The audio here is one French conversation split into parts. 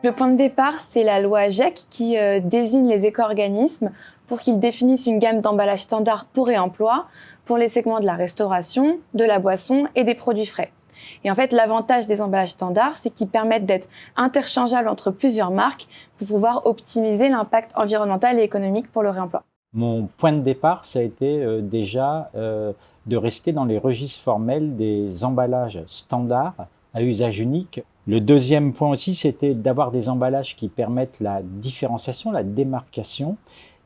Le point de départ, c'est la loi GEC qui désigne les éco-organismes pour qu'ils définissent une gamme d'emballages standards pour réemploi pour les segments de la restauration, de la boisson et des produits frais. Et en fait, l'avantage des emballages standards, c'est qu'ils permettent d'être interchangeables entre plusieurs marques pour pouvoir optimiser l'impact environnemental et économique pour le réemploi. Mon point de départ, ça a été de rester dans les registres formels des emballages standards à usage unique. Le deuxième point aussi, c'était d'avoir des emballages qui permettent la différenciation, la démarcation,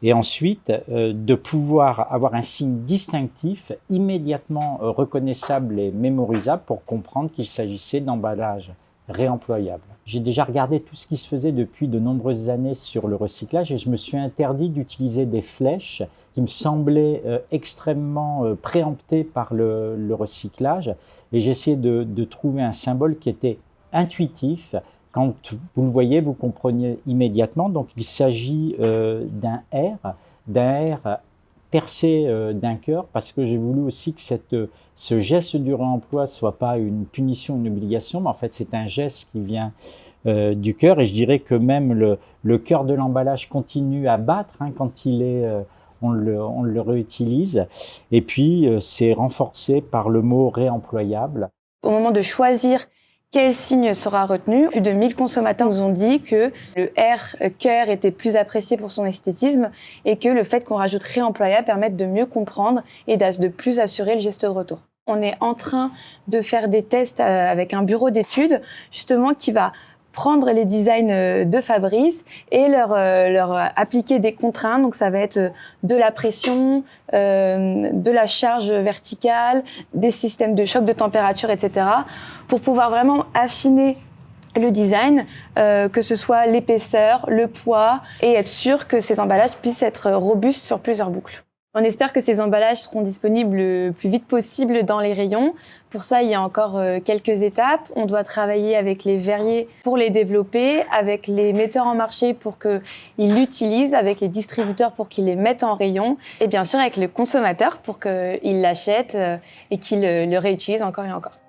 et ensuite de pouvoir avoir un signe distinctif immédiatement reconnaissable et mémorisable pour comprendre qu'il s'agissait d'emballages réemployables. J'ai déjà regardé tout ce qui se faisait depuis de nombreuses années sur le recyclage et je me suis interdit d'utiliser des flèches qui me semblaient extrêmement préemptées par le recyclage, et j'ai essayé de trouver un symbole qui était intuitif. Quand vous le voyez, vous compreniez immédiatement. Donc il s'agit d'un R percé d'un cœur, parce que j'ai voulu aussi que ce geste du réemploi ne soit pas une punition, une obligation, mais en fait c'est un geste qui vient du cœur, et je dirais que même le cœur de l'emballage continue à battre quand on le réutilise, et puis c'est renforcé par le mot réemployable. Au moment de choisir quel signe sera retenu, plus de 1000 consommateurs nous ont dit que le R cœur était plus apprécié pour son esthétisme et que le fait qu'on rajoute réemployable permet de mieux comprendre et de plus assurer le geste de retour. On est en train de faire des tests avec un bureau d'études justement qui va prendre les designs de Fabrice et leur appliquer des contraintes. Donc ça va être de la pression, de la charge verticale, des systèmes de choc de température, etc. pour pouvoir vraiment affiner le design, que ce soit l'épaisseur, le poids, et être sûr que ces emballages puissent être robustes sur plusieurs boucles. On espère que ces emballages seront disponibles le plus vite possible dans les rayons. Pour ça, il y a encore quelques étapes. On doit travailler avec les verriers pour les développer, avec les metteurs en marché pour qu'ils l'utilisent, avec les distributeurs pour qu'ils les mettent en rayon, et bien sûr avec le consommateur pour qu'il l'achète et qu'il le réutilise encore et encore.